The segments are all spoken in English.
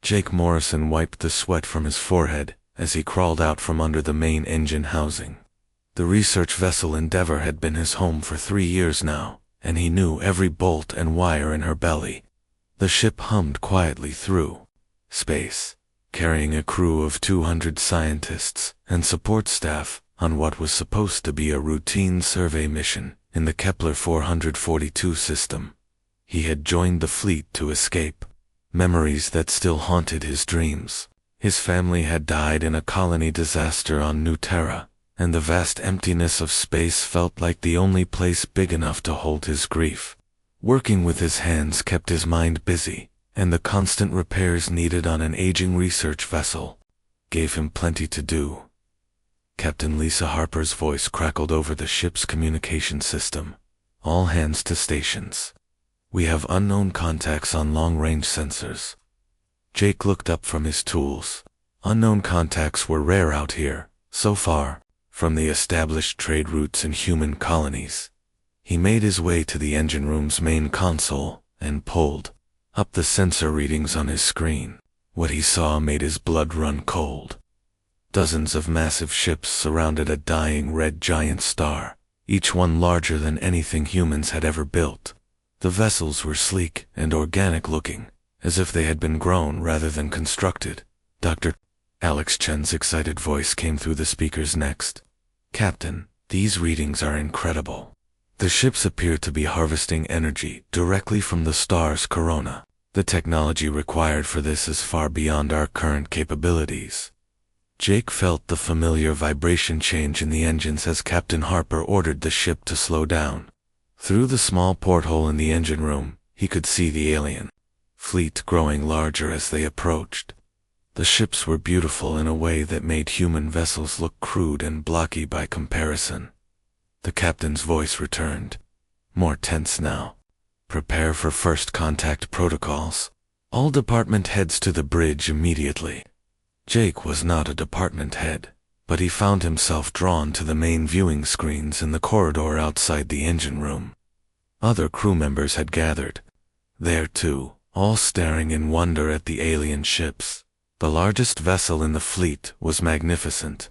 Jake Morrison wiped the sweat from his forehead as he crawled out from under the main engine housing. The research vessel Endeavour had been his home for 3 years now, and he knew every bolt and wire in her belly. The ship hummed quietly through space, carrying a crew of 200 scientists and support staff on what was supposed to be a routine survey mission in the Kepler 442 system. He had joined the fleet to escape. Memories that still haunted his dreams. His family had died in a colony disaster on New Terra, and the vast emptiness of space felt like the only place big enough to hold his grief. Working with his hands kept his mind busy, and the constant repairs needed on an aging research vessel gave him plenty to do. Captain Lisa Harper's voice crackled over the ship's communication system. All hands to stations. We have unknown contacts on long-range sensors. Jake looked up from his tools. Unknown contacts were rare out here, so far, from the established trade routes and human colonies. He made his way to the engine room's main console and pulled up the sensor readings on his screen. What he saw made his blood run cold. Dozens of massive ships surrounded a dying red giant star, each one larger than anything humans had ever built. The vessels were sleek and organic-looking, as if they had been grown rather than constructed. Dr. Alex Chen's excited voice came through the speakers next. Captain, these readings are incredible. The ships appear to be harvesting energy directly from the star's corona. The technology required for this is far beyond our current capabilities. Jake felt the familiar vibration change in the engines as Captain Harper ordered the ship to slow down. Through the small porthole in the engine room, he could see the alien fleet growing larger as they approached. The ships were beautiful in a way that made human vessels look crude and blocky by comparison. The captain's voice returned, more tense now. Prepare for first contact protocols. All department heads to the bridge immediately. Jake was not a department head, but he found himself drawn to the main viewing screens in the corridor outside the engine room. Other crew members had gathered there too, all staring in wonder at the alien ships. The largest vessel in the fleet was magnificent.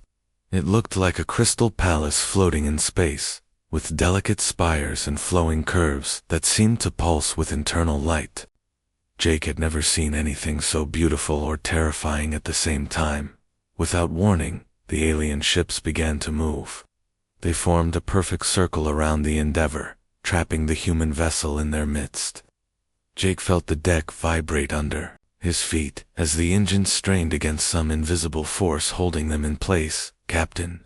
It looked like a crystal palace floating in space, with delicate spires and flowing curves that seemed to pulse with internal light. Jake had never seen anything so beautiful or terrifying at the same time. Without warning, the alien ships began to move. They formed a perfect circle around the Endeavour, trapping the human vessel in their midst. Jake felt the deck vibrate under his feet as the engines strained against some invisible force holding them in place. Captain.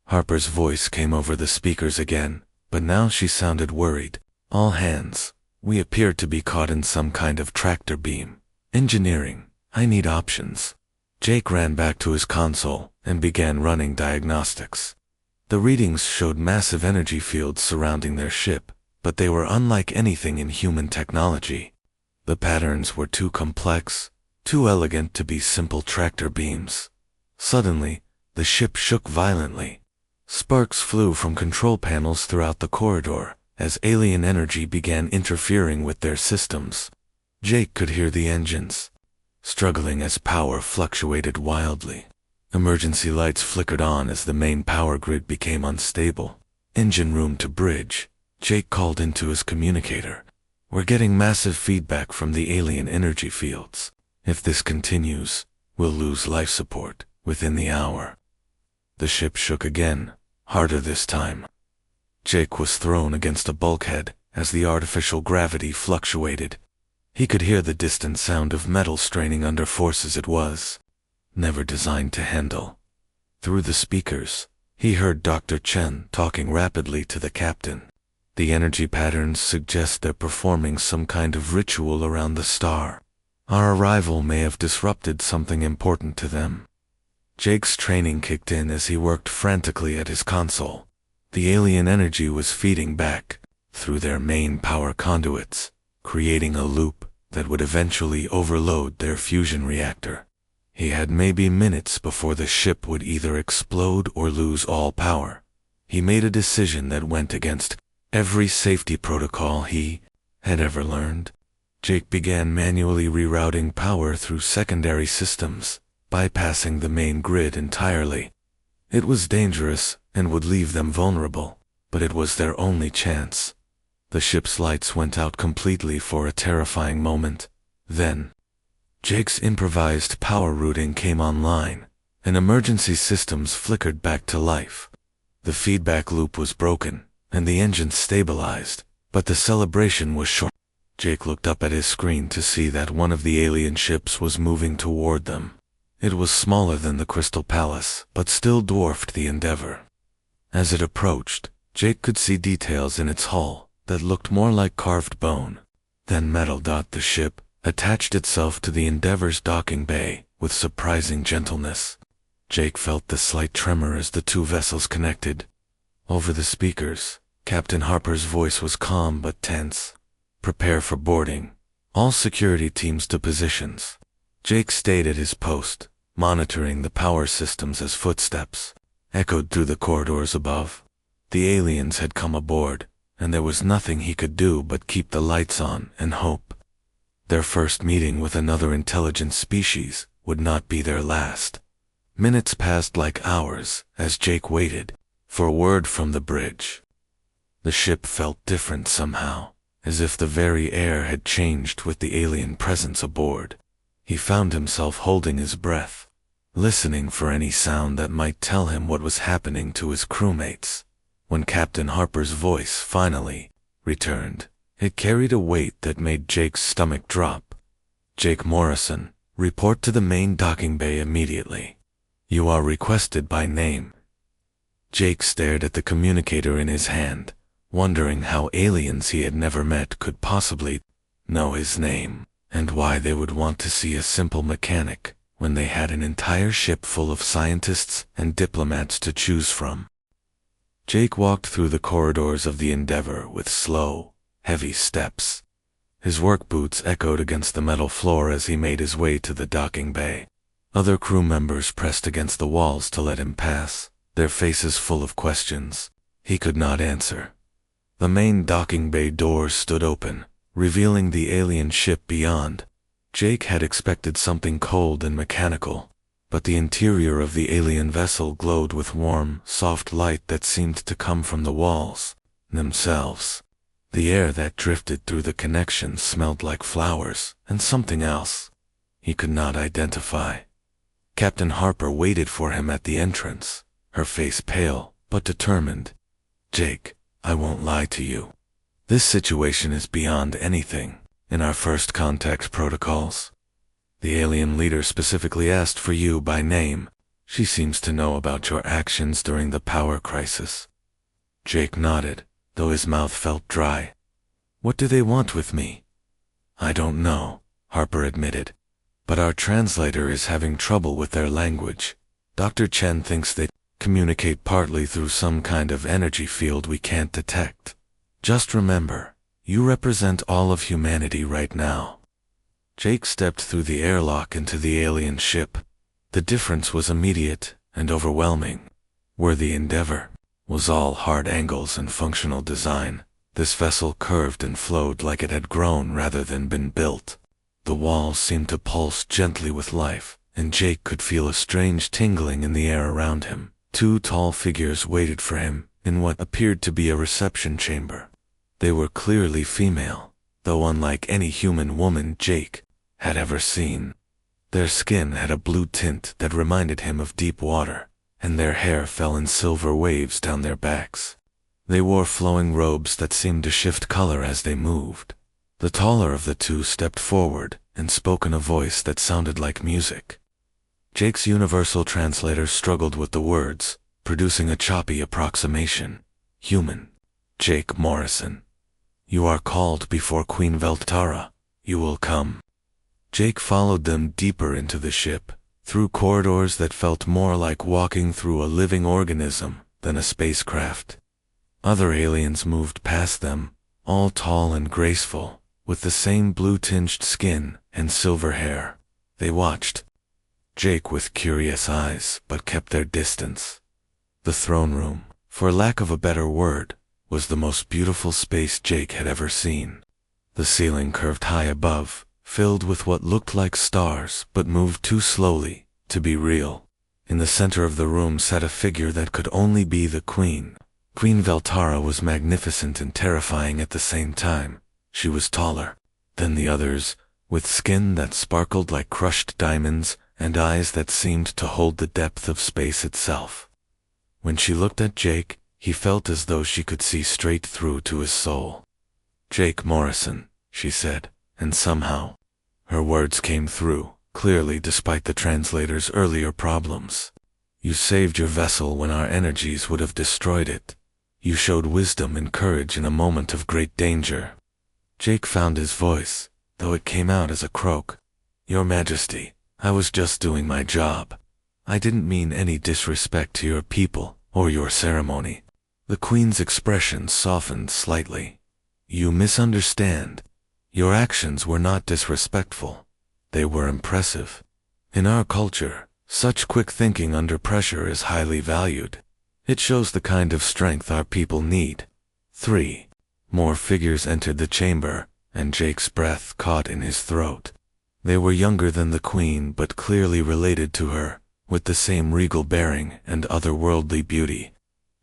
Harper's voice came over the speakers again, but now she sounded worried. All hands. We appear to be caught in some kind of tractor beam. Engineering. I need options. Jake ran back to his console and began running diagnostics. The readings showed massive energy fields surrounding their ship, but they were unlike anything in human technology. The patterns were too complex, too elegant to be simple tractor beams. Suddenly, the ship shook violently. Sparks flew from control panels throughout the corridor as alien energy began interfering with their systems. Jake could hear the engines struggling as power fluctuated wildly. Emergency lights flickered on as the main power grid became unstable. Engine room to bridge. Jake called into his communicator. We're getting massive feedback from the alien energy fields. If this continues, we'll lose life support within the hour. The ship shook again, harder this time. Jake was thrown against a bulkhead as the artificial gravity fluctuated. He could hear the distant sound of metal straining under forces it was never designed to handle. Through the speakers, he heard Dr. Chen talking rapidly to the captain. The energy patterns suggest they're performing some kind of ritual around the star. Our arrival may have disrupted something important to them. Jake's training kicked in as he worked frantically at his console. The alien energy was feeding back through their main power conduits, creating a loop that would eventually overload their fusion reactor. He had maybe minutes before the ship would either explode or lose all power. He made a decision that went against every safety protocol he had ever learned. Jake began manually rerouting power through secondary systems, bypassing the main grid entirely. It was dangerous and would leave them vulnerable, but it was their only chance. The ship's lights went out completely for a terrifying moment. Then, Jake's improvised power routing came online, and emergency systems flickered back to life. The feedback loop was broken, and the engine stabilized, but the celebration was short. Jake looked up at his screen to see that one of the alien ships was moving toward them. It was smaller than the Crystal Palace, but still dwarfed the Endeavor. As it approached, Jake could see details in its hull that looked more like carved bone than metal. The ship attached itself to the Endeavor's docking bay with surprising gentleness. Jake felt the slight tremor as the two vessels connected. Over the speakers, Captain Harper's voice was calm but tense. "Prepare for boarding. All security teams to positions." Jake stayed at his post, monitoring the power systems as footsteps echoed through the corridors above. The aliens had come aboard, and there was nothing he could do but keep the lights on and hope. Their first meeting with another intelligent species would not be their last. Minutes passed like hours as Jake waited for word from the bridge. The ship felt different somehow, as if the very air had changed with the alien presence aboard. He found himself holding his breath, listening for any sound that might tell him what was happening to his crewmates. When Captain Harper's voice finally returned, it carried a weight that made Jake's stomach drop. "Jake Morrison, report to the main docking bay immediately. You are requested by name." Jake stared at the communicator in his hand, wondering how aliens he had never met could possibly know his name, and why they would want to see a simple mechanic when they had an entire ship full of scientists and diplomats to choose from. Jake walked through the corridors of the Endeavor with slow, heavy steps. His work boots echoed against the metal floor as he made his way to the docking bay. Other crew members pressed against the walls to let him pass, their faces full of questions he could not answer. The main docking bay doors stood open, revealing the alien ship beyond. Jake had expected something cold and mechanical, but the interior of the alien vessel glowed with warm, soft light that seemed to come from the walls themselves. The air that drifted through the connections smelled like flowers and something else he could not identify. Captain Harper waited for him at the entrance, her face pale but determined. "Jake, I won't lie to you. This situation is beyond anything in our first contact protocols. The alien leader specifically asked for you by name. She seems to know about your actions during the power crisis." Jake nodded, though his mouth felt dry. "What do they want with me?" "I don't know," Harper admitted. "But our translator is having trouble with their language. Dr. Chen thinks they communicate partly through some kind of energy field we can't detect. Just remember, you represent all of humanity right now." Jake stepped through the airlock into the alien ship. The difference was immediate and overwhelming. Where the Endeavor was all hard angles and functional design, this vessel curved and flowed like it had grown rather than been built. The walls seemed to pulse gently with life, and Jake could feel a strange tingling in the air around him. Two tall figures waited for him in what appeared to be a reception chamber. They were clearly female, though unlike any human woman Jake had ever seen. Their skin had a blue tint that reminded him of deep water, and their hair fell in silver waves down their backs. They wore flowing robes that seemed to shift color as they moved. The taller of the two stepped forward and spoke in a voice that sounded like music. Jake's universal translator struggled with the words, producing a choppy approximation. "Human. Jake Morrison. You are called before Queen Veltara. You will come." Jake followed them deeper into the ship, through corridors that felt more like walking through a living organism than a spacecraft. Other aliens moved past them, all tall and graceful, with the same blue-tinged skin and silver hair. They watched Jake with curious eyes, but kept their distance. The throne room, for lack of a better word, was the most beautiful space Jake had ever seen. The ceiling curved high above, filled with what looked like stars but moved too slowly to be real. In the center of the room sat a figure that could only be the Queen. Queen Veltara was magnificent and terrifying at the same time. She was taller than the others, with skin that sparkled like crushed diamonds and eyes that seemed to hold the depth of space itself. When she looked at Jake, he felt as though she could see straight through to his soul. "Jake Morrison," she said, and somehow her words came through clearly despite the translator's earlier problems. "You saved your vessel when our energies would have destroyed it. You showed wisdom and courage in a moment of great danger." Jake found his voice, though it came out as a croak. "Your Majesty, I was just doing my job. I didn't mean any disrespect to your people or your ceremony." The Queen's expression softened slightly. "You misunderstand. Your actions were not disrespectful. They were impressive. In our culture, such quick thinking under pressure is highly valued. It shows the kind of strength our people need." 3 more figures entered the chamber, and Jake's breath caught in his throat. They were younger than the Queen but clearly related to her, with the same regal bearing and otherworldly beauty.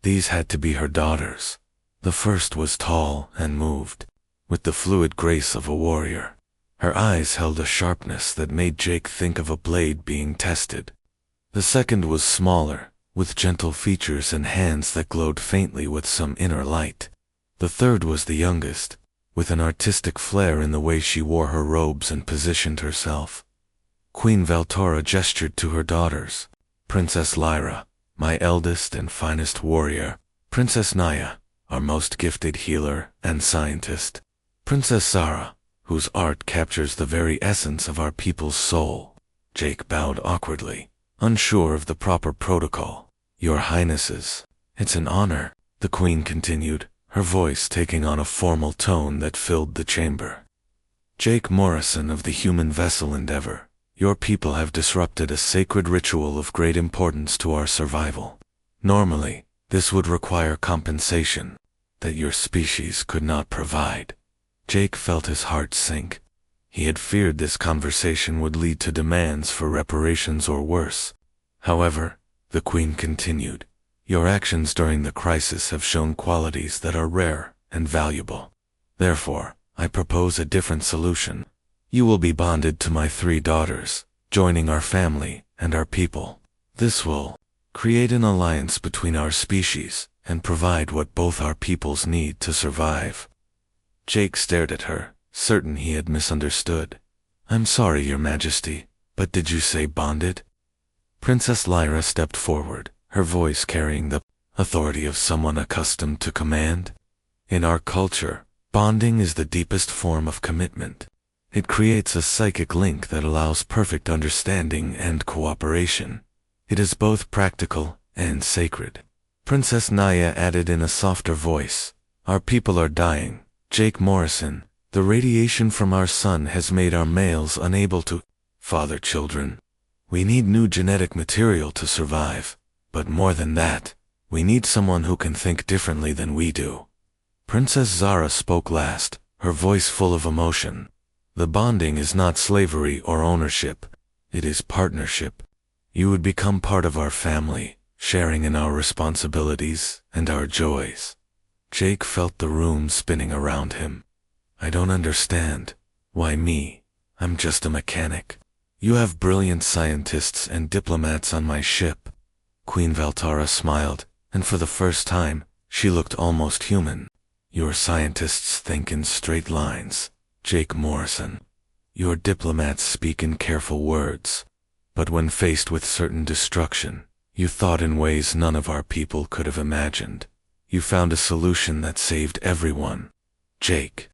These had to be her daughters. The first was tall and moved, with the fluid grace of a warrior. Her eyes held a sharpness that made Jake think of a blade being tested. The second was smaller, with gentle features and hands that glowed faintly with some inner light. The third was the youngest, with an artistic flair in the way she wore her robes and positioned herself. Queen Veltora gestured to her daughters. "Princess Lyra, my eldest and finest warrior. Princess Naya, our most gifted healer and scientist. Princess Zara, whose art captures the very essence of our people's soul." Jake bowed awkwardly, unsure of the proper protocol. "Your Highnesses." "It's an honor," the Queen continued, her voice taking on a formal tone that filled the chamber. "Jake Morrison of the human vessel Endeavor, your people have disrupted a sacred ritual of great importance to our survival. Normally, this would require compensation that your species could not provide." Jake felt his heart sink. He had feared this conversation would lead to demands for reparations or worse. However, the Queen continued, "Your actions during the crisis have shown qualities that are rare and valuable. Therefore, I propose a different solution. You will be bonded to my 3 daughters, joining our family and our people. This will create an alliance between our species and provide what both our peoples need to survive." Jake stared at her, certain he had misunderstood. "I'm sorry, Your Majesty, but did you say bonded?" Princess Lyra stepped forward, her voice carrying the authority of someone accustomed to command. "In our culture, bonding is the deepest form of commitment. It creates a psychic link that allows perfect understanding and cooperation. It is both practical and sacred." Princess Naya added in a softer voice, "Our people are dying. Jake Morrison, the radiation from our sun has made our males unable to father children. We need new genetic material to survive, but more than that, we need someone who can think differently than we do." Princess Zara spoke last, her voice full of emotion. "The bonding is not slavery or ownership, it is partnership. You would become part of our family, sharing in our responsibilities and our joys." Jake felt the room spinning around him. "I don't understand. Why me? I'm just a mechanic. You have brilliant scientists and diplomats on my ship." Queen Veltara smiled, and for the first time, she looked almost human. "Your scientists think in straight lines, Jake Morrison. Your diplomats speak in careful words. But when faced with certain destruction, you thought in ways none of our people could have imagined. You found a solution that saved everyone." Jake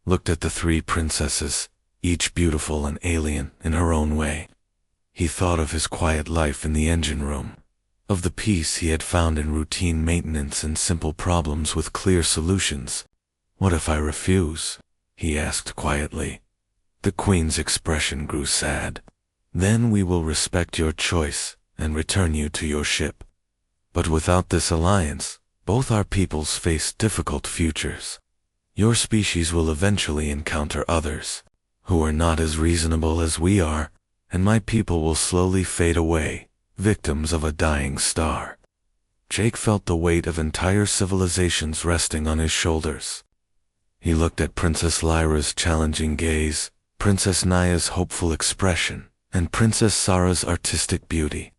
looked at the 3 princesses, each beautiful and alien in her own way. He thought of his quiet life in the engine room, of the peace he had found in routine maintenance and simple problems with clear solutions. "What if I refuse?" he asked quietly. The Queen's expression grew sad. "Then we will respect your choice and return you to your ship. But without this alliance, both our peoples face difficult futures. Your species will eventually encounter others, who are not as reasonable as we are, and my people will slowly fade away, victims of a dying star. Jake felt the weight of entire civilizations resting on his shoulders. He looked at Princess Lyra's challenging gaze, Princess Naya's hopeful expression, and Princess Sarah's artistic beauty.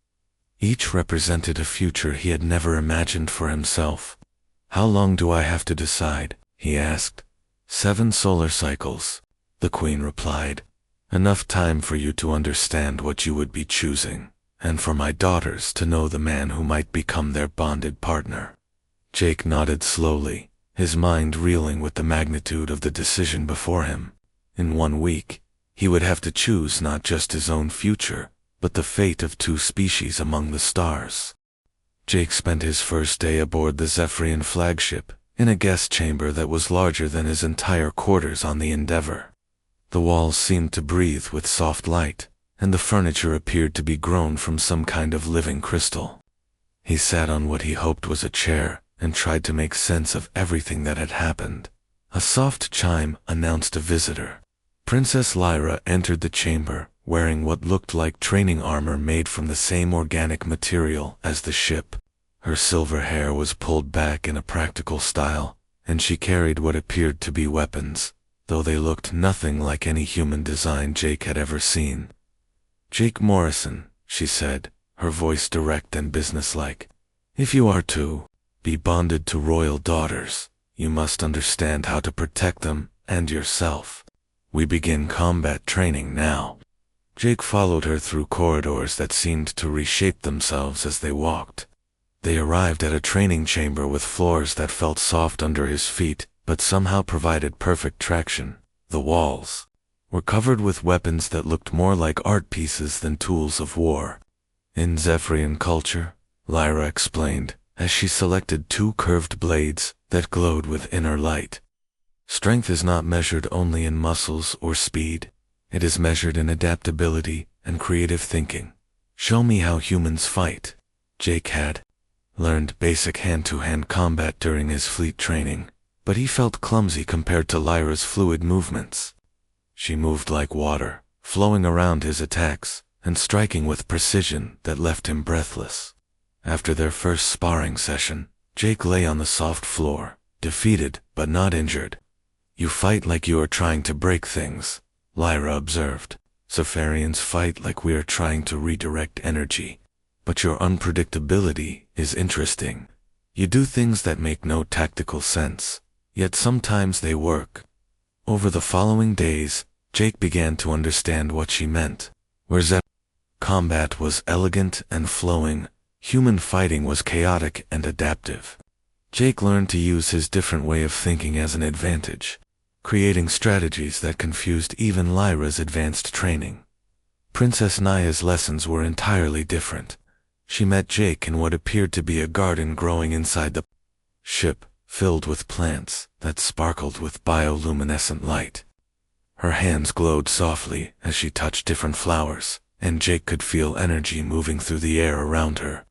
Each represented a future he had never imagined for himself. How long do I have to decide? He asked. 7 solar cycles, the Queen replied. Enough time for you to understand what you would be choosing, and for my daughters to know the man who might become their bonded partner. Jake nodded slowly, his mind reeling with the magnitude of the decision before him. In 1 week, he would have to choose not just his own future, but the fate of 2 species among the stars. Jake spent his first day aboard the Zephyrian flagship, in a guest chamber that was larger than his entire quarters on the Endeavor. The walls seemed to breathe with soft light, and the furniture appeared to be grown from some kind of living crystal. He sat on what he hoped was a chair, and tried to make sense of everything that had happened. A soft chime announced a visitor. Princess Lyra entered the chamber, wearing what looked like training armor made from the same organic material as the ship. Her silver hair was pulled back in a practical style, and she carried what appeared to be weapons, though they looked nothing like any human design Jake had ever seen. "Jake Morrison," she said, her voice direct and businesslike. "If you are to be bonded to royal daughters, you must understand how to protect them and yourself. We begin combat training now." Jake followed her through corridors that seemed to reshape themselves as they walked. They arrived at a training chamber with floors that felt soft under his feet, but somehow provided perfect traction. The walls were covered with weapons that looked more like art pieces than tools of war. "In Zephyrian culture," Lyra explained, as she selected 2 curved blades that glowed with inner light. "Strength is not measured only in muscles or speed. It is measured in adaptability and creative thinking. Show me how humans fight." Jake had learned basic hand-to-hand combat during his fleet training, but he felt clumsy compared to Lyra's fluid movements. She moved like water, flowing around his attacks, and striking with precision that left him breathless. After their first sparring session, Jake lay on the soft floor, defeated but not injured. "You fight like you are trying to break things," Lyra observed. "Zephyrians fight like we are trying to redirect energy. But your unpredictability is interesting. You do things that make no tactical sense, yet sometimes they work." Over the following days, Jake began to understand what she meant. Where combat was elegant and flowing, human fighting was chaotic and adaptive. Jake learned to use his different way of thinking as an advantage, creating strategies that confused even Lyra's advanced training. Princess Naya's lessons were entirely different. She met Jake in what appeared to be a garden growing inside the ship, filled with plants that sparkled with bioluminescent light. Her hands glowed softly as she touched different flowers, and Jake could feel energy moving through the air around her.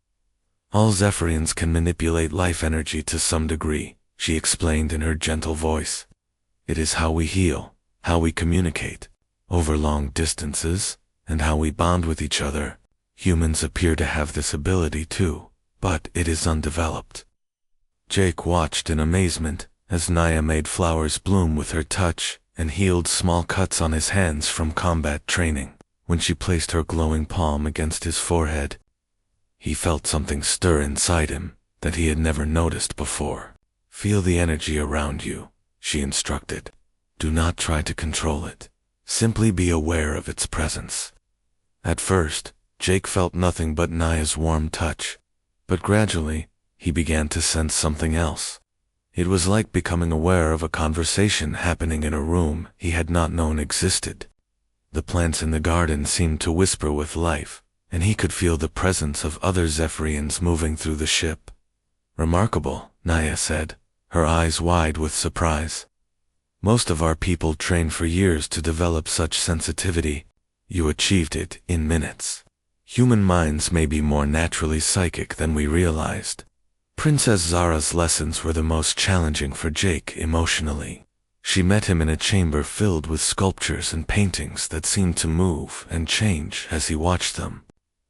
"All Zephyrians can manipulate life energy to some degree," she explained in her gentle voice. "It is how we heal, how we communicate over long distances, and how we bond with each other. Humans appear to have this ability too, but it is undeveloped." Jake watched in amazement as Naya made flowers bloom with her touch and healed small cuts on his hands from combat training. When she placed her glowing palm against his forehead, he felt something stir inside him that he had never noticed before. "Feel the energy around you," she instructed. "Do not try to control it. Simply be aware of its presence." At first, Jake felt nothing but Naya's warm touch, but gradually, he began to sense something else. It was like becoming aware of a conversation happening in a room he had not known existed. The plants in the garden seemed to whisper with life, and he could feel the presence of other Zephyrians moving through the ship. "Remarkable," Naya said, her eyes wide with surprise. "Most of our people train for years to develop such sensitivity. You achieved it in minutes. Human minds may be more naturally psychic than we realized." Princess Zara's lessons were the most challenging for Jake emotionally. She met him in a chamber filled with sculptures and paintings that seemed to move and change as he watched them.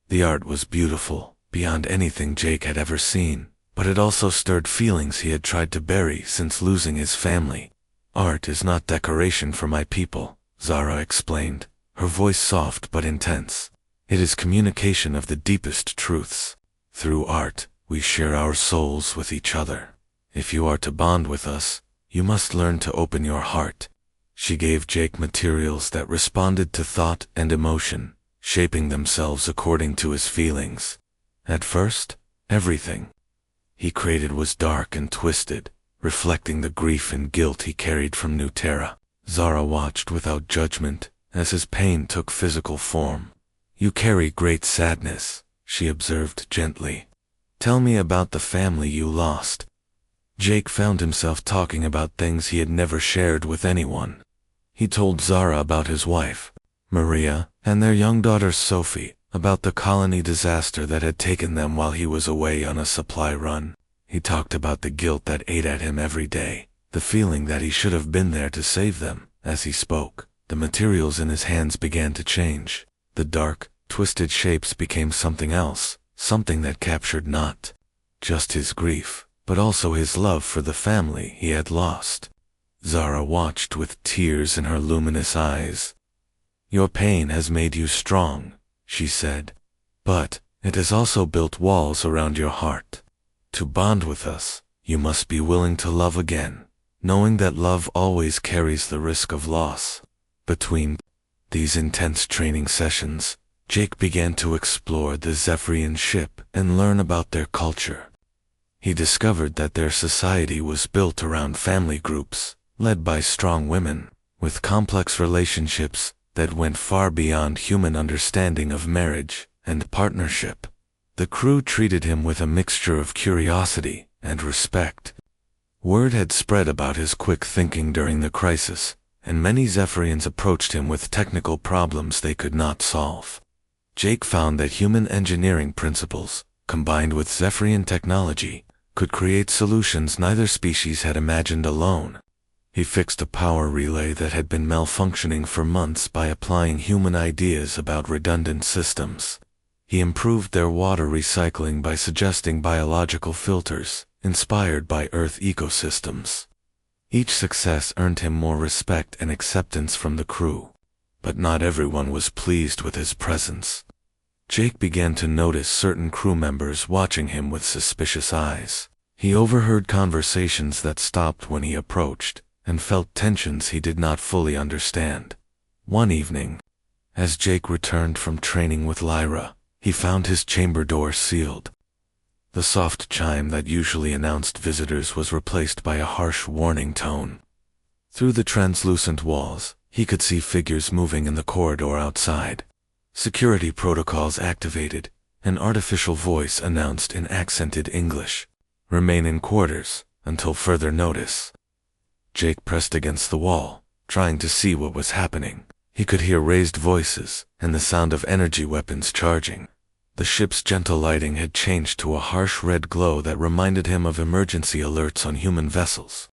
The art was beautiful, beyond anything Jake had ever seen, but it also stirred feelings he had tried to bury since losing his family. "Art is not decoration for my people," Zara explained, her voice soft but intense. "It is communication of the deepest truths. Through art, we share our souls with each other. If you are to bond with us, you must learn to open your heart." She gave Jake materials that responded to thought and emotion, shaping themselves according to his feelings. At first, everything he created was dark and twisted, reflecting the grief and guilt he carried from New Terra. Zara watched without judgment as his pain took physical form. "You carry great sadness," she observed gently. "Tell me about the family you lost." Jake found himself talking about things he had never shared with anyone. He told Zara about his wife, Maria, and their young daughter Sophie, about the colony disaster that had taken them while he was away on a supply run. He talked about the guilt that ate at him every day, the feeling that he should have been there to save them. As he spoke, the materials in his hands began to change. The dark, twisted shapes became something else, something that captured not just his grief, but also his love for the family he had lost. Zara watched with tears in her luminous eyes. "Your pain has made you strong," she said, "but it has also built walls around your heart. To bond with us, you must be willing to love again, knowing that love always carries the risk of loss." Between these intense training sessions, Jake began to explore the Zephyrian ship and learn about their culture. He discovered that their society was built around family groups, led by strong women, with complex relationships that went far beyond human understanding of marriage and partnership. The crew treated him with a mixture of curiosity and respect. Word had spread about his quick thinking during the crisis, and many Zephyrians approached him with technical problems they could not solve. Jake found that human engineering principles, combined with Zephyrian technology, could create solutions neither species had imagined alone. He fixed a power relay that had been malfunctioning for months by applying human ideas about redundant systems. He improved their water recycling by suggesting biological filters, inspired by Earth ecosystems. Each success earned him more respect and acceptance from the crew, but not everyone was pleased with his presence. Jake began to notice certain crew members watching him with suspicious eyes. He overheard conversations that stopped when he approached, and felt tensions he did not fully understand. One evening, as Jake returned from training with Lyra, he found his chamber door sealed. The soft chime that usually announced visitors was replaced by a harsh warning tone. Through the translucent walls, he could see figures moving in the corridor outside. Security protocols activated, an artificial voice announced in accented English, "Remain in quarters until further notice." Jake pressed against the wall, trying to see what was happening. He could hear raised voices and the sound of energy weapons charging. The ship's gentle lighting had changed to a harsh red glow that reminded him of emergency alerts on human vessels.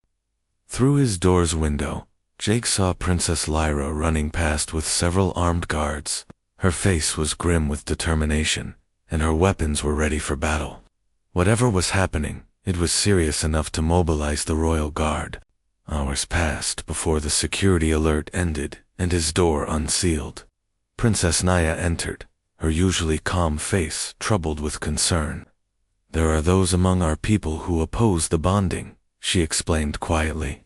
Through his door's window, Jake saw Princess Lyra running past with several armed guards. Her face was grim with determination, and her weapons were ready for battle. Whatever was happening, it was serious enough to mobilize the Royal Guard. Hours passed before the security alert ended and his door unsealed. Princess Naya entered, her usually calm face troubled with concern. "There are those among our people who oppose the bonding," she explained quietly.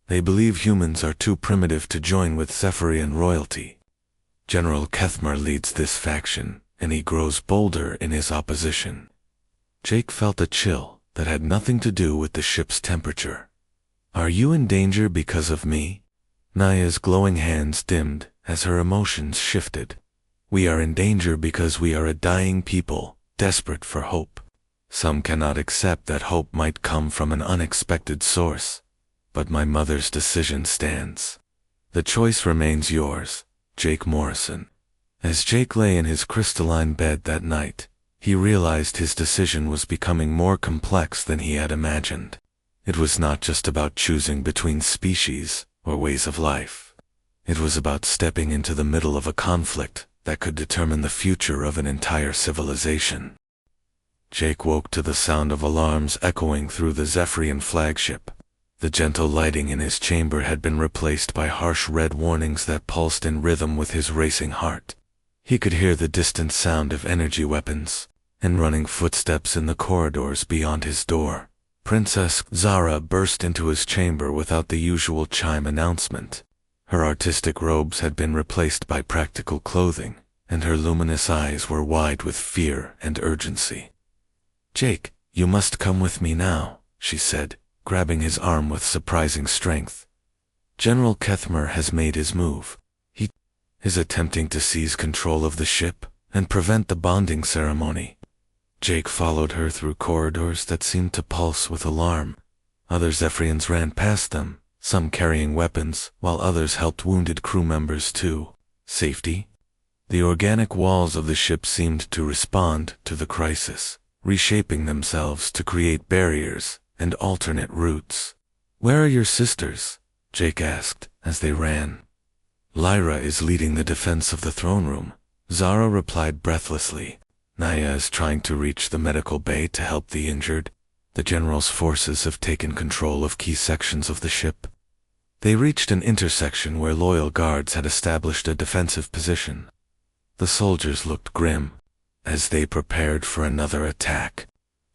"They believe humans are too primitive to join with Zephyrian royalty. General Kethmer leads this faction, and he grows bolder in his opposition." Jake felt a chill that had nothing to do with the ship's temperature. "Are you in danger because of me?" Naya's glowing hands dimmed as her emotions shifted. "We are in danger because we are a dying people, desperate for hope. Some cannot accept that hope might come from an unexpected source. But my mother's decision stands. The choice remains yours, Jake Morrison." As Jake lay in his crystalline bed that night, he realized his decision was becoming more complex than he had imagined. It was not just about choosing between species, or ways of life. It was about stepping into the middle of a conflict that could determine the future of an entire civilization. Jake woke to the sound of alarms echoing through the Zephyrian flagship. The gentle lighting in his chamber had been replaced by harsh red warnings that pulsed in rhythm with his racing heart. He could hear the distant sound of energy weapons and running footsteps in the corridors beyond his door. Princess Zara burst into his chamber without the usual chime announcement. Her artistic robes had been replaced by practical clothing, and her luminous eyes were wide with fear and urgency. "Jake, you must come with me now," she said, grabbing his arm with surprising strength. "General Kethmer has made his move. He is attempting to seize control of the ship and prevent the bonding ceremony." Jake followed her through corridors that seemed to pulse with alarm. Other Zephyrians ran past them, some carrying weapons, while others helped wounded crew members to safety. The organic walls of the ship seemed to respond to the crisis, reshaping themselves to create barriers and alternate routes. "Where are your sisters?" Jake asked as they ran. "Lyra is leading the defense of the throne room," Zara replied breathlessly. "Naya is trying to reach the medical bay to help the injured. The general's forces have taken control of key sections of the ship." They reached an intersection where loyal guards had established a defensive position. The soldiers looked grim as they prepared for another attack.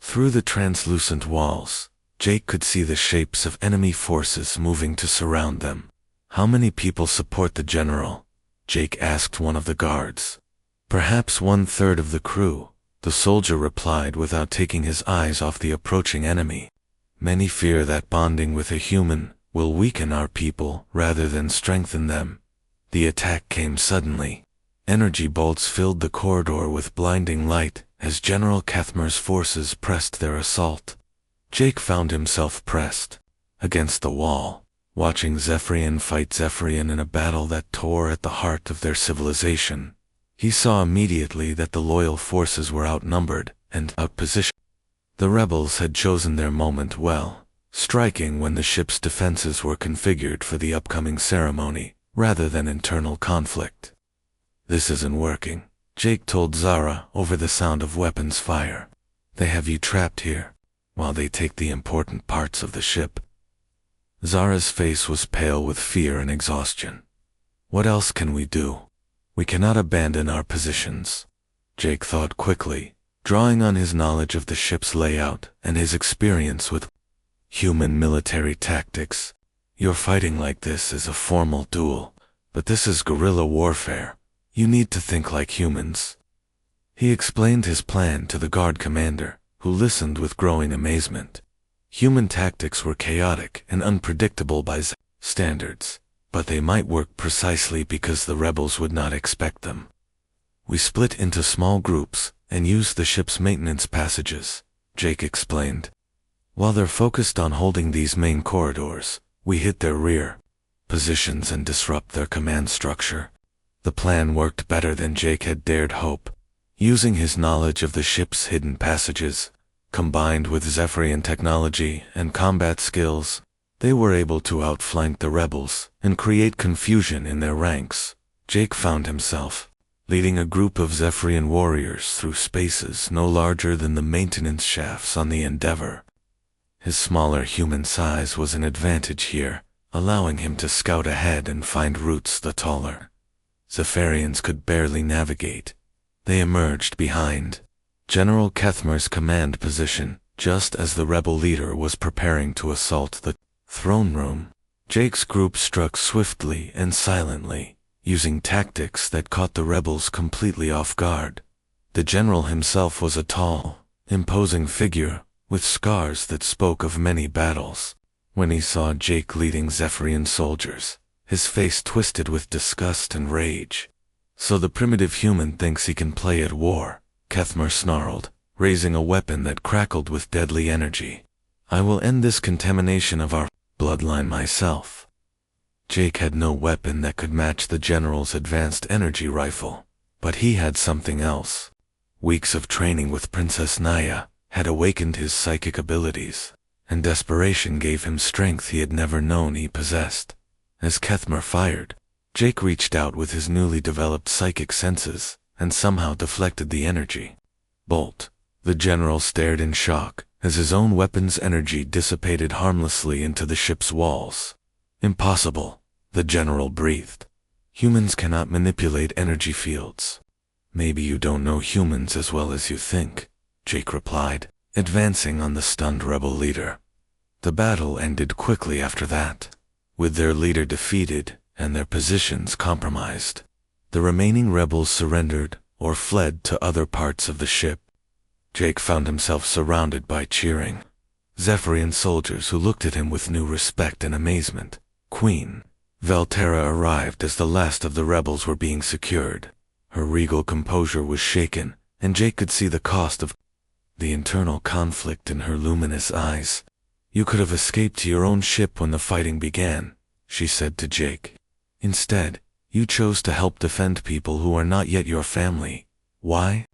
Through the translucent walls, Jake could see the shapes of enemy forces moving to surround them. "How many people support the general?" Jake asked one of the guards. "Perhaps 1/3 of the crew," the soldier replied without taking his eyes off the approaching enemy. "Many fear that bonding with a human will weaken our people rather than strengthen them." The attack came suddenly. Energy bolts filled the corridor with blinding light as General Kethmer's forces pressed their assault. Jake found himself pressed against the wall, watching Zephyrian fight Zephyrian in a battle that tore at the heart of their civilization. He saw immediately that the loyal forces were outnumbered and outpositioned. The rebels had chosen their moment well, striking when the ship's defenses were configured for the upcoming ceremony rather than internal conflict. "This isn't working," Jake told Zara over the sound of weapons fire. "They have you trapped here, while they take the important parts of the ship." Zara's face was pale with fear and exhaustion. "What else can we do? We cannot abandon our positions." Jake thought quickly, drawing on his knowledge of the ship's layout and his experience with human military tactics. "Your fighting like this is a formal duel, but this is guerrilla warfare. You need to think like humans." He explained his plan to the guard commander, who listened with growing amazement. Human tactics were chaotic and unpredictable by standards, but they might work precisely because the rebels would not expect them. "We split into small groups and used the ship's maintenance passages," Jake explained. "While they're focused on holding these main corridors, we hit their rear positions and disrupt their command structure." The plan worked better than Jake had dared hope. Using his knowledge of the ship's hidden passages, combined with Zephyrian technology and combat skills, they were able to outflank the rebels and create confusion in their ranks. Jake found himself leading a group of Zephyrian warriors through spaces no larger than the maintenance shafts on the Endeavor. His smaller human size was an advantage here, allowing him to scout ahead and find routes the taller Zephyrians could barely navigate. They emerged behind General Kethmer's command position, just as the rebel leader was preparing to assault the throne room. Jake's group struck swiftly and silently, using tactics that caught the rebels completely off guard. The general himself was a tall, imposing figure, with scars that spoke of many battles. When he saw Jake leading Zephyrian soldiers, his face twisted with disgust and rage. "So the primitive human thinks he can play at war," Kethmer snarled, raising a weapon that crackled with deadly energy. "I will end this contamination of our bloodline myself." Jake had no weapon that could match the general's advanced energy rifle, but he had something else. Weeks of training with Princess Naya had awakened his psychic abilities, and desperation gave him strength he had never known he possessed. As Kethmer fired, Jake reached out with his newly developed psychic senses and somehow deflected the energy. Bolt. The general stared in shock as his own weapon's energy dissipated harmlessly into the ship's walls. Impossible, the general breathed. Humans cannot manipulate energy fields. Maybe you don't know humans as well as you think, Jake replied, advancing on the stunned rebel leader. The battle ended quickly after that, with their leader defeated and their positions compromised. The remaining rebels surrendered or fled to other parts of the ship. Jake found himself surrounded by cheering Zephyrian soldiers who looked at him with new respect and amazement. Queen Valterra arrived as the last of the rebels were being secured. Her regal composure was shaken, and Jake could see the cost of the internal conflict in her luminous eyes. "You could have escaped to your own ship when the fighting began," she said to Jake. "Instead, you chose to help defend people who are not yet your family. Why?"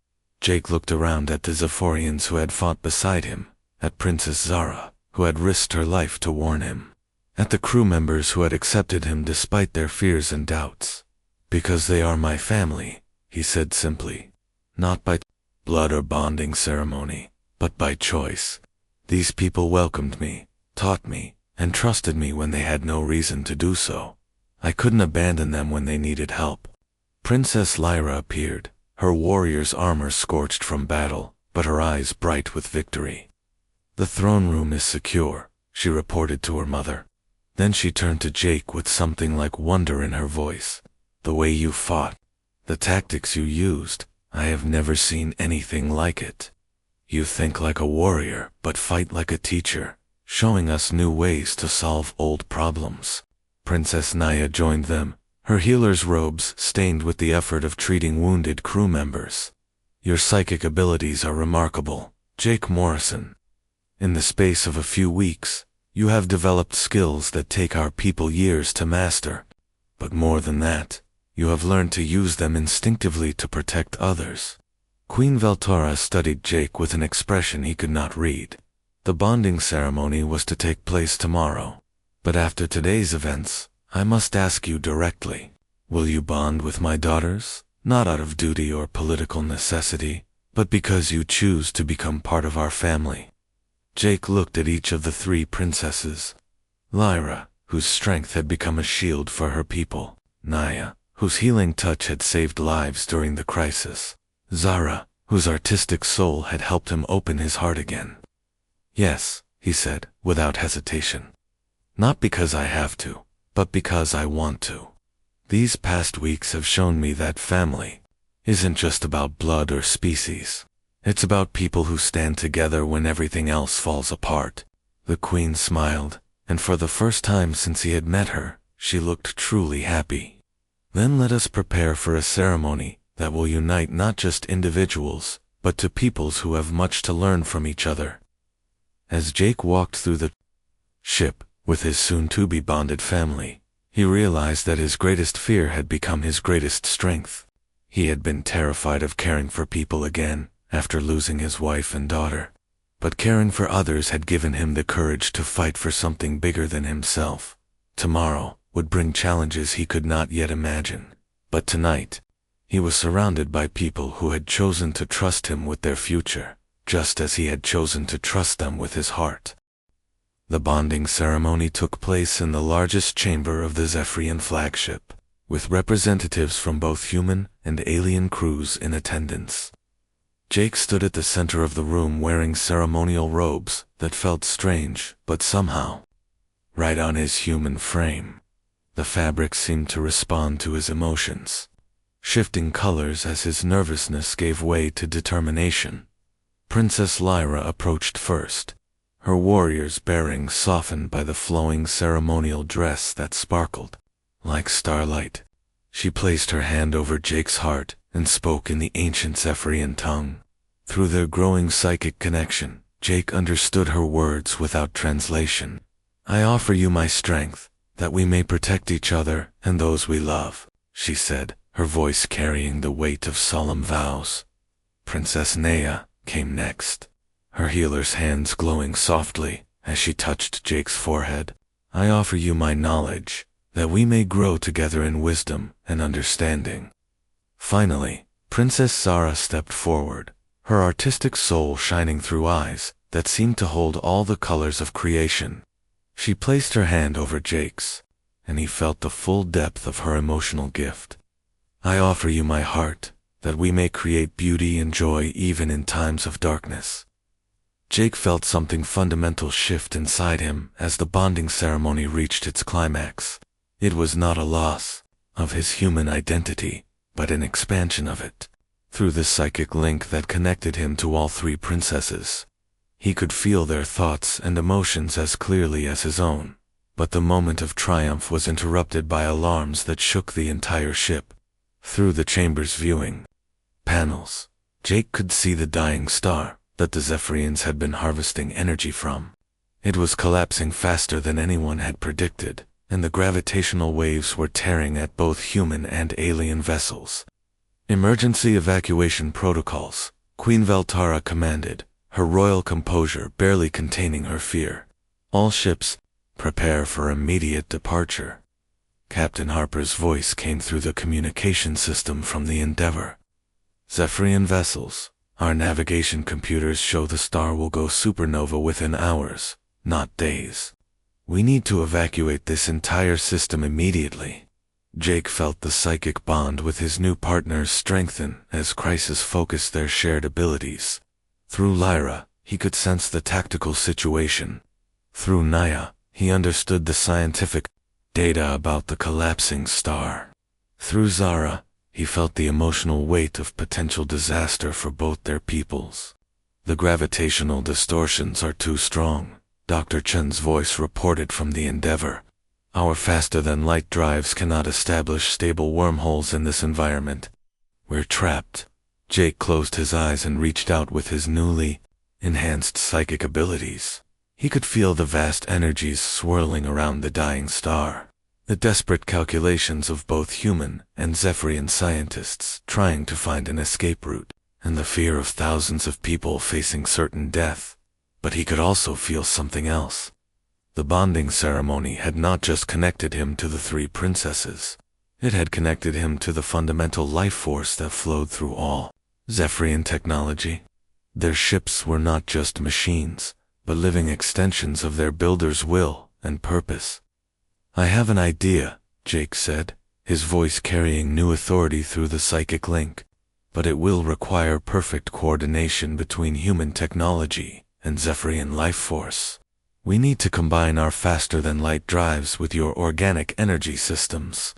Jake looked around at the Zephyrians who had fought beside him, at Princess Zara, who had risked her life to warn him, at the crew members who had accepted him despite their fears and doubts. "Because they are my family," he said simply. "Not by blood or bonding ceremony, but by choice. These people welcomed me, taught me, and trusted me when they had no reason to do so. I couldn't abandon them when they needed help." Princess Lyra appeared, her warrior's armor scorched from battle, but her eyes bright with victory. "The throne room is secure," she reported to her mother. Then she turned to Jake with something like wonder in her voice. "The way you fought, the tactics you used, I have never seen anything like it. You think like a warrior, but fight like a teacher, showing us new ways to solve old problems." Princess Naya joined them, her healer's robes stained with the effort of treating wounded crew members. "Your psychic abilities are remarkable, Jake Morrison. In the space of a few weeks, you have developed skills that take our people years to master. But more than that, you have learned to use them instinctively to protect others." Queen Valterra studied Jake with an expression he could not read. The bonding ceremony was to take place tomorrow. "But after today's events, I must ask you directly, will you bond with my daughters, not out of duty or political necessity, but because you choose to become part of our family?" Jake looked at each of the three princesses. Lyra, whose strength had become a shield for her people. Naya, whose healing touch had saved lives during the crisis. Zara, whose artistic soul had helped him open his heart again. "Yes," he said, without hesitation. "Not because I have to, but because I want to. These past weeks have shown me that family isn't just about blood or species. It's about people who stand together when everything else falls apart." The queen smiled, and for the first time since he had met her, she looked truly happy. "Then let us prepare for a ceremony that will unite not just individuals, but two peoples who have much to learn from each other." As Jake walked through the ship with his soon-to-be bonded family, he realized that his greatest fear had become his greatest strength. He had been terrified of caring for people again, after losing his wife and daughter. But caring for others had given him the courage to fight for something bigger than himself. Tomorrow would bring challenges he could not yet imagine. But tonight, he was surrounded by people who had chosen to trust him with their future, just as he had chosen to trust them with his heart. The bonding ceremony took place in the largest chamber of the Zephyrian flagship, with representatives from both human and alien crews in attendance. Jake stood at the center of the room wearing ceremonial robes that felt strange, but somehow right on his human frame. The fabric seemed to respond to his emotions, shifting colors as his nervousness gave way to determination. Princess Lyra approached first, her warrior's bearing softened by the flowing ceremonial dress that sparkled like starlight. She placed her hand over Jake's heart and spoke in the ancient Zephyrian tongue. Through their growing psychic connection, Jake understood her words without translation. "I offer you my strength, that we may protect each other and those we love," she said, her voice carrying the weight of solemn vows. Princess Naya came next, her healer's hands glowing softly as she touched Jake's forehead. "I offer you my knowledge, that we may grow together in wisdom and understanding." Finally, Princess Zara stepped forward, her artistic soul shining through eyes that seemed to hold all the colors of creation. She placed her hand over Jake's, and he felt the full depth of her emotional gift. "I offer you my heart, that we may create beauty and joy even in times of darkness." Jake felt something fundamental shift inside him as the bonding ceremony reached its climax. It was not a loss of his human identity, but an expansion of it. Through the psychic link that connected him to all three princesses, he could feel their thoughts and emotions as clearly as his own. But the moment of triumph was interrupted by alarms that shook the entire ship. Through the chamber's viewing panels, Jake could see the dying star that the Zephyrians had been harvesting energy from. It was collapsing faster than anyone had predicted, and the gravitational waves were tearing at both human and alien vessels. "Emergency evacuation protocols," Queen Veltara commanded, her royal composure barely containing her fear. "All ships, prepare for immediate departure." Captain Harper's voice came through the communication system from the Endeavor. "Zephyrian vessels, our navigation computers show the star will go supernova within hours, not days. We need to evacuate this entire system immediately." Jake felt the psychic bond with his new partners strengthen as Crisis focused their shared abilities. Through Lyra, he could sense the tactical situation. Through Naya, he understood the scientific data about the collapsing star. Through Zara, he felt the emotional weight of potential disaster for both their peoples. "The gravitational distortions are too strong," Dr. Chen's voice reported from the Endeavor. "Our faster-than-light drives cannot establish stable wormholes in this environment. We're trapped." Jake closed his eyes and reached out with his newly enhanced psychic abilities. He could feel the vast energies swirling around the dying star, the desperate calculations of both human and Zephyrian scientists trying to find an escape route, and the fear of thousands of people facing certain death. But he could also feel something else. The bonding ceremony had not just connected him to the three princesses. It had connected him to the fundamental life force that flowed through all Zephyrian technology. Their ships were not just machines, but living extensions of their builder's will and purpose. "I have an idea," Jake said, his voice carrying new authority through the psychic link. "But it will require perfect coordination between human technology and Zephyrian life force. We need to combine our faster-than-light drives with your organic energy systems."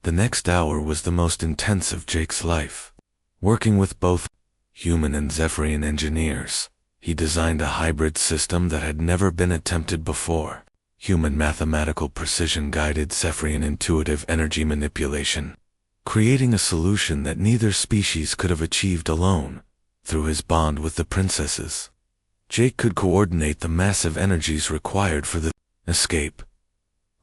The next hour was the most intense of Jake's life. Working with both human and Zephyrian engineers, he designed a hybrid system that had never been attempted before. Human mathematical precision guided Zephyrian intuitive energy manipulation, creating a solution that neither species could have achieved alone. Through his bond with the princesses, Jake could coordinate the massive energies required for the escape.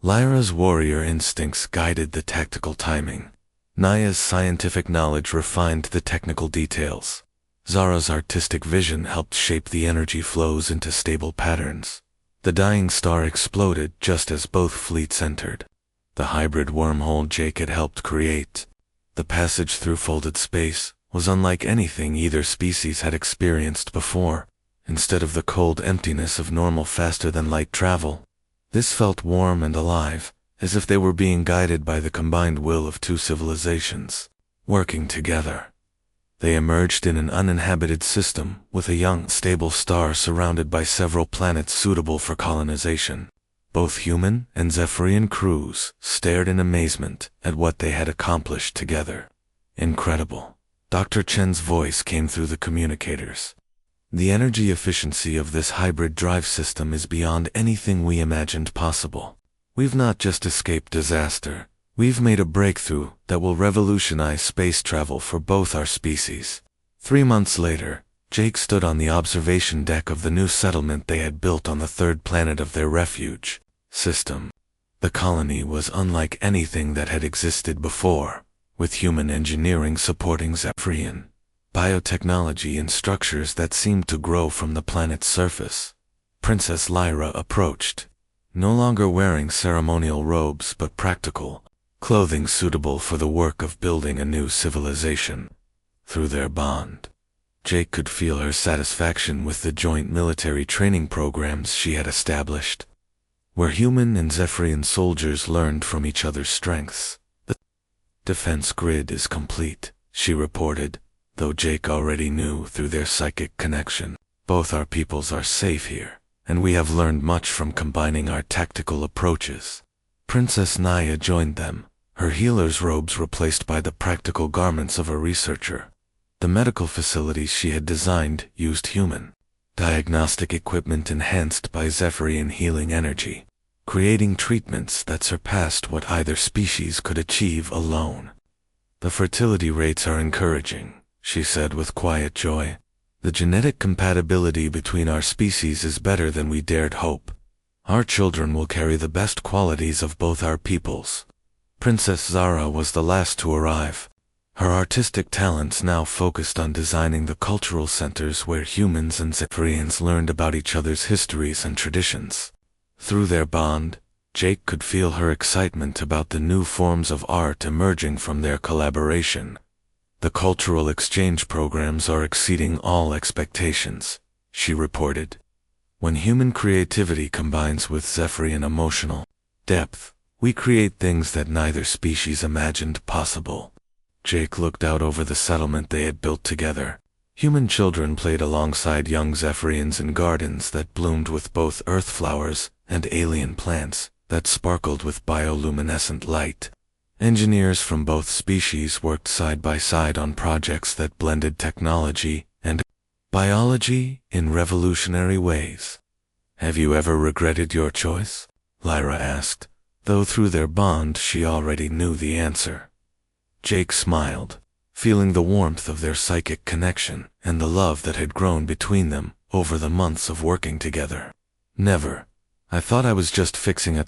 Lyra's warrior instincts guided the tactical timing. Naya's scientific knowledge refined the technical details. Zara's artistic vision helped shape the energy flows into stable patterns. The dying star exploded just as both fleets entered. The hybrid wormhole Jake had helped create, the passage through folded space, was unlike anything either species had experienced before. Instead of the cold emptiness of normal faster-than-light travel, this felt warm and alive, as if they were being guided by the combined will of two civilizations, working together. They emerged in an uninhabited system with a young, stable star surrounded by several planets suitable for colonization. Both human and Zephyrian crews stared in amazement at what they had accomplished together. "Incredible." Dr. Chen's voice came through the communicators. "The energy efficiency of this hybrid drive system is beyond anything we imagined possible. We've not just escaped disaster, we've made a breakthrough that will revolutionize space travel for both our species." 3 months later, Jake stood on the observation deck of the new settlement they had built on the third planet of their refuge system. The colony was unlike anything that had existed before, with human engineering supporting Zephyrian biotechnology and structures that seemed to grow from the planet's surface. Princess Lyra approached. no longer wearing ceremonial robes but practical clothing suitable for the work of building a new civilization. Through their bond, Jake could feel her satisfaction with the joint military training programs she had established, where human and Zephyrian soldiers learned from each other's strengths. The defense grid is complete, she reported, though Jake already knew through their psychic connection. Both our peoples are safe here, and we have learned much from combining our tactical approaches. Princess Naya joined them, her healer's robes replaced by the practical garments of a researcher. The medical facilities she had designed used human diagnostic equipment enhanced by Zephyrian healing energy, creating treatments that surpassed what either species could achieve alone. The fertility rates are encouraging, she said with quiet joy. The genetic compatibility between our species is better than we dared hope. Our children will carry the best qualities of both our peoples. Princess Zara was the last to arrive. Her artistic talents now focused on designing the cultural centers where humans and Zephyrians learned about each other's histories and traditions. Through their bond, Jake could feel her excitement about the new forms of art emerging from their collaboration. The cultural exchange programs are exceeding all expectations, she reported. When human creativity combines with Zephyrian emotional depth, we create things that neither species imagined possible. Jake looked out over the settlement they had built together. Human children played alongside young Zephyrians in gardens that bloomed with both earth flowers and alien plants that sparkled with bioluminescent light. Engineers from both species worked side by side on projects that blended technology and biology in revolutionary ways. Have you ever regretted your choice? Lyra asked, though through their bond she already knew the answer. Jake smiled, feeling the warmth of their psychic connection and the love that had grown between them over the months of working together. Never. I thought I was just fixing a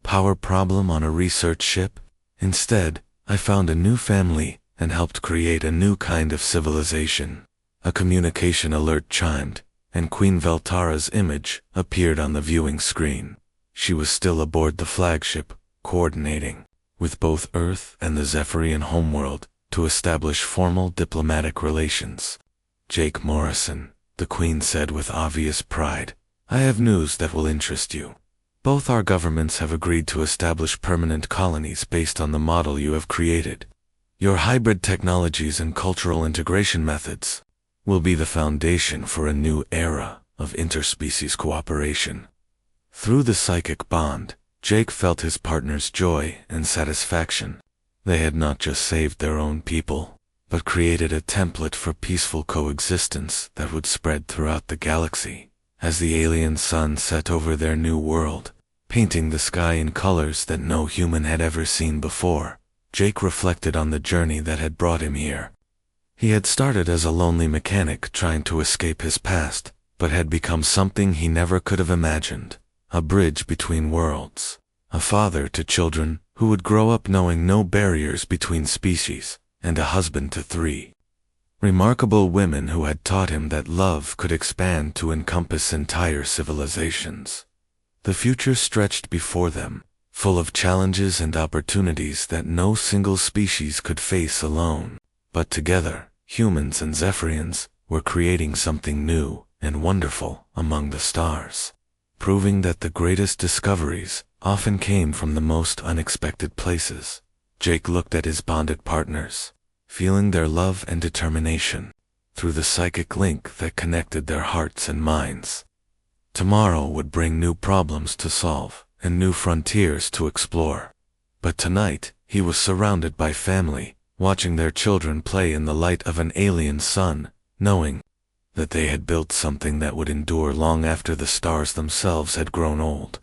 power problem on a research ship. Instead, I found a new family and helped create a new kind of civilization. A communication alert chimed, and Queen Veltara's image appeared on the viewing screen. She was still aboard the flagship, coordinating with both Earth and the Zephyrian homeworld to establish formal diplomatic relations. Jake Morrison, the Queen said with obvious pride, I have news that will interest you. Both our governments have agreed to establish permanent colonies based on the model you have created. Your hybrid technologies and cultural integration methods will be the foundation for a new era of interspecies cooperation. Through the psychic bond, Jake felt his partner's joy and satisfaction. They had not just saved their own people, but created a template for peaceful coexistence that would spread throughout the galaxy. As the alien sun set over their new world, painting the sky in colors that no human had ever seen before, Jake reflected on the journey that had brought him here. He had started as a lonely mechanic trying to escape his past, but had become something he never could have imagined. A bridge between worlds, a father to children who would grow up knowing no barriers between species, and a husband to 3 remarkable women who had taught him that love could expand to encompass entire civilizations. The future stretched before them, full of challenges and opportunities that no single species could face alone. But together, humans and Zephyrians were creating something new and wonderful among the stars, proving that the greatest discoveries often came from the most unexpected places. Jake looked at his bonded partners, feeling their love and determination through the psychic link that connected their hearts and minds. Tomorrow would bring new problems to solve and new frontiers to explore. But tonight, he was surrounded by family, watching their children play in the light of an alien sun, knowing that they had built something that would endure long after the stars themselves had grown old.